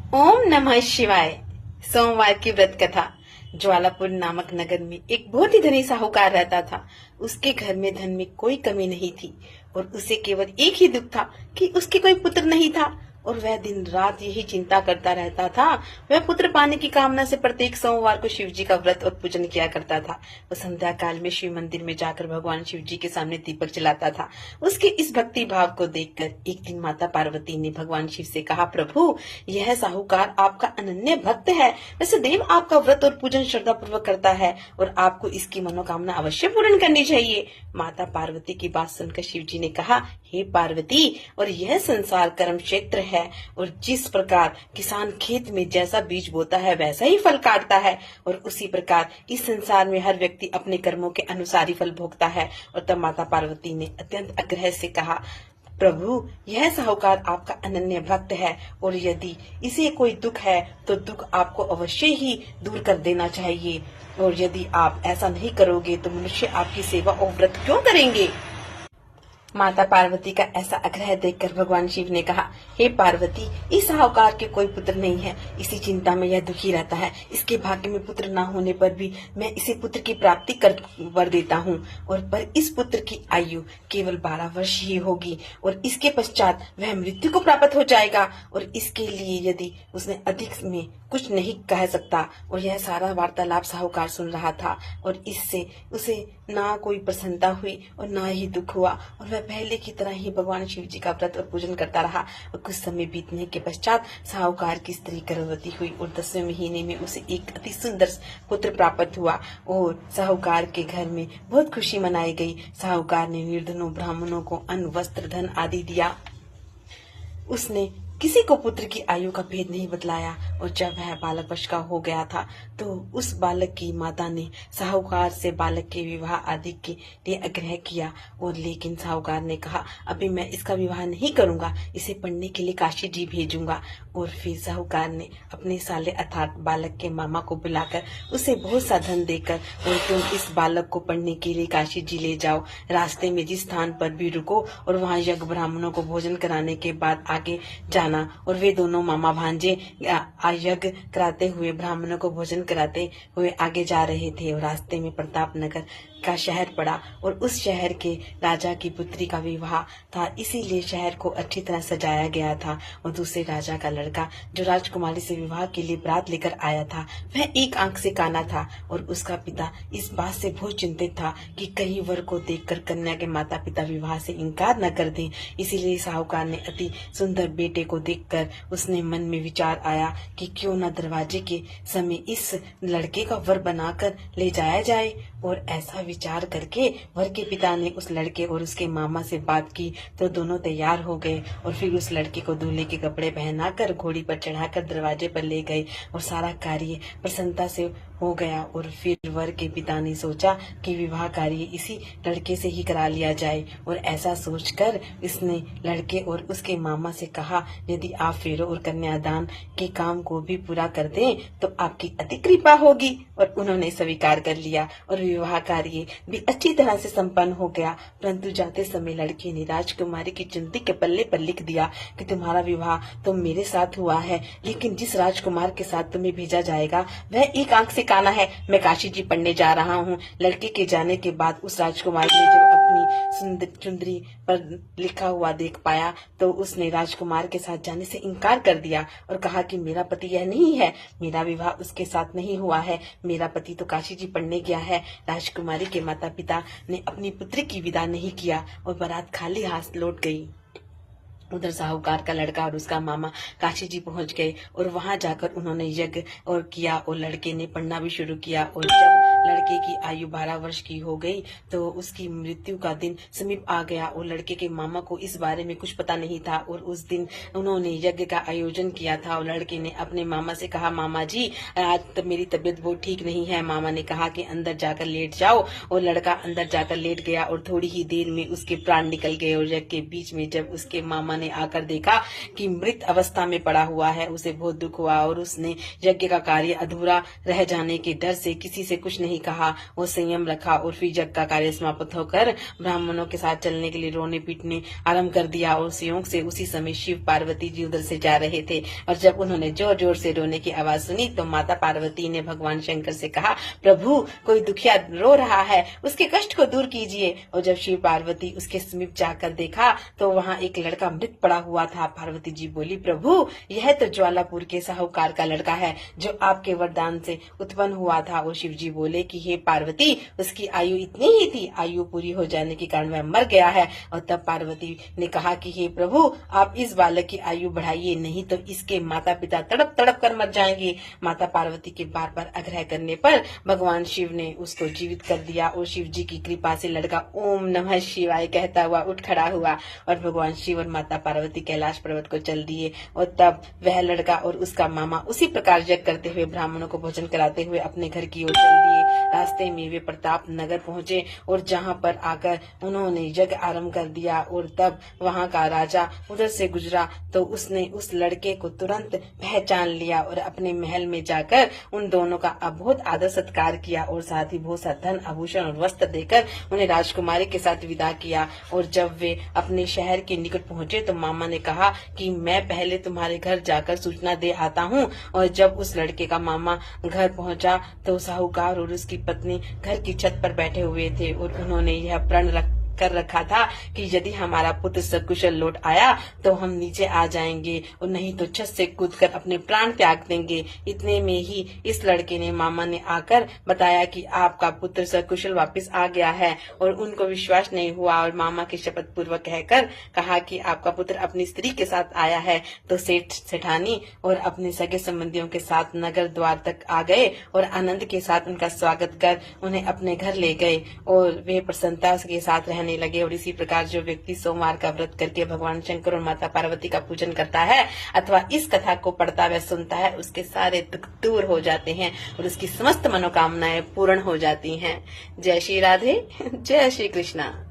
ओम नमः शिवाय। सोमवार की व्रत कथा। ज्वालापुर नामक नगर में एक बहुत ही धनी साहूकार रहता था। उसके घर में धन में कोई कमी नहीं थी और उसे केवल एक ही दुख था कि उसके कोई पुत्र नहीं था और वह दिन रात यही चिंता करता रहता था। वह पुत्र पाने की कामना से प्रत्येक सोमवार को शिव जी का व्रत और पूजन किया करता था। वह संध्या काल में शिव मंदिर में जाकर भगवान शिव जी के सामने दीपक जलाता था। उसके इस भक्ति भाव को देखकर एक दिन माता पार्वती ने भगवान शिव से कहा, प्रभु, यह साहूकार आपका अनन्य भक्त है। वैसे देव आपका व्रत और पूजन श्रद्धा पूर्वक करता है और आपको इसकी मनोकामना अवश्य पूर्ण करनी चाहिए। माता पार्वती की बात सुनकर शिव जी ने कहा, हे पार्वती, और यह संसार कर्म क्षेत्र है और जिस प्रकार किसान खेत में जैसा बीज बोता है वैसा ही फल काटता है और उसी प्रकार इस संसार में हर व्यक्ति अपने कर्मों के अनुसार ही फल भोगता है। और तब माता पार्वती ने अत्यंत आग्रह से कहा, प्रभु, यह साहूकार आपका अनन्य भक्त है और यदि इसे कोई दुख है तो दुख आपको अवश्य ही दूर कर देना चाहिए और यदि आप ऐसा नहीं करोगे तो मनुष्य आपकी सेवा और व्रत क्यों करेंगे। माता पार्वती का ऐसा आग्रह देखकर भगवान शिव ने कहा, हे पार्वती, इस साहूकार के कोई पुत्र नहीं है। इसी चिंता में यह दुखी रहता है। इसके भाग्य में पुत्र न होने पर भी मैं इसे पुत्र की प्राप्ति कर वर देता हूँ और पर इस पुत्र की आयु केवल 12 वर्ष ही होगी और इसके पश्चात वह मृत्यु को प्राप्त हो जाएगा और इसके लिए यदि उसने अधिक में कुछ नहीं कह सकता। और यह सारा वार्तालाप साहूकार सुन रहा था और इससे उसे ना कोई प्रसन्नता हुई और ना ही दुख हुआ और वह पहले की तरह ही भगवान शिव जी का व्रत और पूजन करता रहा। और कुछ समय बीतने के पश्चात साहूकार की स्त्री गर्भवती हुई और 10वें महीने में उसे एक अति सुंदर पुत्र प्राप्त हुआ और साहूकार के घर में बहुत खुशी मनाई गई। साहूकार ने निर्धनों ब्राह्मणों को अन्न, वस्त्र, धन आदि दिया। उसने किसी को पुत्र की आयु का भेद नहीं बतलाया और जब वह बालक वर्ष का हो गया था तो उस बालक की माता ने साहूकार से बालक के विवाह आदि के लिए आग्रह किया और लेकिन साहूकार ने कहा, अभी मैं इसका विवाह नहीं करूंगा, इसे पढ़ने के लिए काशी जी भेजूंगा। और फिर साहूकार ने अपने साले अर्थात बालक के मामा को बुलाकर उसे बहुत सा धन देकर और तुम इस बालक को पढ़ने के लिए काशी जी ले जाओ, रास्ते में जिस स्थान पर भी रुको और वहाँ यज्ञ ब्राह्मणों को भोजन कराने के बाद आगे जाना। और वे दोनों मामा भांजे यज्ञ कराते हुए ब्राह्मणों को भोजन कराते हुए आगे जा रहे थे और रास्ते में प्रताप नगर का शहर पड़ा और उस शहर के राजा की पुत्री का विवाह था, इसीलिए शहर को अच्छी तरह सजाया गया था। और दूसरे राजा का लड़का जो राजकुमारी से विवाह के लिए बारात लेकर आया था वह एक आंख से काना था और उसका पिता इस बात से बहुत चिंतित था कि कहीं वर को देखकर कन्या के माता पिता विवाह से इनकार न कर दें। इसीलिए साहूकार ने अति सुंदर बेटे को देखकर उसने मन में विचार आया कि क्यों न दरवाजे के समय इस लड़के का वर बनाकर ले जाया जाए। और ऐसा विचार करके वर के पिता ने उस लड़के और उसके मामा से बात की तो दोनों तैयार हो गए और फिर उस लड़के को दूल्हे के कपड़े पहनाकर घोड़ी पर चढ़ाकर दरवाजे पर ले गए और सारा कार्य प्रसन्नता से हो गया। और फिर वर के पिता ने सोचा कि विवाह कार्य इसी लड़के से ही करा लिया जाए और ऐसा सोचकर इसने लड़के और उसके मामा से कहा, यदि आप फेरों और कन्यादान के काम को भी पूरा कर दें तो आपकी अति कृपा होगी। और उन्होंने स्वीकार कर लिया और विवाह कार्य भी अच्छी तरह से संपन्न हो गया। परंतु जाते समय लड़के ने राजकुमारी की चुनती के पल्ले पर लिख दिया कि तुम्हारा विवाह तो मेरे साथ हुआ है, लेकिन जिस राजकुमार के साथ तुम्हें भेजा जाएगा वह एक आंख से काना है। मैं काशी जी पढ़ने जा रहा हूँ। लड़के के जाने के बाद उस राजकुमारी ने जब अपनी सुंदर चुंदरी पर लिखा हुआ देख पाया तो उसने राजकुमार के साथ जाने से इनकार कर दिया और कहा कि मेरा पति यह नहीं है, मेरा विवाह उसके साथ नहीं हुआ है, मेरा पति तो काशी जी पढ़ने गया है। राजकुमारी के माता पिता ने अपनी पुत्री की विदा नहीं किया और बारात खाली हाथ लौट गई। उधर साहूकार का लड़का और उसका मामा काशी जी पहुंच गए और वहां जाकर उन्होंने यज्ञ और किया और लड़के ने पढ़ना भी शुरू किया। और जब लड़के की आयु 12 वर्ष की हो गई तो उसकी मृत्यु का दिन समीप आ गया और लड़के के मामा को इस बारे में कुछ पता नहीं था। और उस दिन उन्होंने यज्ञ का आयोजन किया था और लड़के ने अपने मामा से कहा, मामा जी, आज मेरी तबीयत बहुत ठीक नहीं है। मामा ने कहा कि अंदर जाकर लेट जाओ और लड़का अंदर जाकर लेट गया और थोड़ी ही देर में उसके प्राण निकल गए। और यज्ञ के बीच में जब उसके मामा ने आकर देखा कि मृत अवस्था में पड़ा हुआ है, उसे बहुत दुख हुआ और उसने यज्ञ का कार्य अधूरा रह जाने के डर से किसी से कुछ नहीं नहीं कहा, वो संयम रखा और फिर यज्ञ का कार्य समाप्त होकर ब्राह्मणों के साथ चलने के लिए रोने पीटने आरंभ कर दिया। और संयोग से उसी समय शिव पार्वती जी उधर से जा रहे थे और जब उन्होंने जोर जोर से रोने की आवाज सुनी तो माता पार्वती ने भगवान शंकर से कहा, प्रभु कोई दुखिया रो रहा है, उसके कष्ट को दूर कीजिए। और जब शिव पार्वती उसके समीप जाकर देखा तो वहाँ एक लड़का मृत पड़ा हुआ था। पार्वती जी बोली, प्रभु यह तो ज्वालापुर के साहूकार का लड़का है जो आपके वरदान से उत्पन्न हुआ था। और शिव जी बोले कि हे पार्वती, उसकी आयु इतनी ही थी, आयु पूरी हो जाने के कारण वह मर गया है। और तब पार्वती ने कहा कि हे प्रभु, आप इस बालक की आयु बढ़ाइए, नहीं तो इसके माता पिता तड़प तड़प कर मर जाएंगे। माता पार्वती के बार बार आग्रह करने पर भगवान शिव ने उसको जीवित कर दिया और शिव जी की कृपा से लड़का ओम नमः शिवाय कहता हुआ उठ खड़ा हुआ और भगवान शिव और माता पार्वती कैलाश पर्वत को चल दिए। और तब वह लड़का और उसका मामा उसी प्रकार यज्ञ करते हुए ब्राह्मणों को भोजन कराते हुए अपने घर की ओर चल दिए। रास्ते में वे प्रताप नगर पहुंचे और जहां पर आकर उन्होंने यज्ञ आरंभ कर दिया। और तब वहां का राजा उधर से गुजरा तो उसने उस लड़के को तुरंत पहचान लिया और अपने महल में जाकर उन दोनों का बहुत आदर सत्कार किया और साथ ही बहुत सा धन आभूषण और वस्त्र देकर उन्हें राजकुमारी के साथ विदा किया। और जब वे अपने शहर के निकट पहुंचे तो मामा ने कहा कि मैं पहले तुम्हारे घर जाकर सूचना दे आता हूँ। और जब उस लड़के का मामा घर पहुंचा तो साहूकार और उसकी पत्नी घर की छत पर बैठे हुए थे और उन्होंने यह प्रण कर रखा था कि यदि हमारा पुत्र सकुशल लौट आया तो हम नीचे आ जाएंगे और नहीं तो छत से कूदकर अपने प्राण त्याग देंगे। इतने में ही इस लड़के ने मामा ने आकर बताया कि आपका पुत्र सकुशल वापस आ गया है। और उनको विश्वास नहीं हुआ और मामा के शपथ पूर्वक कहकर कहा कि आपका पुत्र अपनी स्त्री के साथ आया है। तो सेठ सेठानी और अपने सगे संबंधियों के साथ नगर द्वार तक आ गए और आनंद के साथ उनका स्वागत कर उन्हें अपने घर ले गए और वे प्रसन्नता के साथ रहने लगे। और इसी प्रकार जो व्यक्ति सोमवार का व्रत करके भगवान शंकर और माता पार्वती का पूजन करता है अथवा इस कथा को पढ़ता व सुनता है उसके सारे दुख दूर हो जाते हैं और उसकी समस्त मनोकामनाएं पूर्ण हो जाती हैं। जय श्री राधे, जय श्री कृष्णा।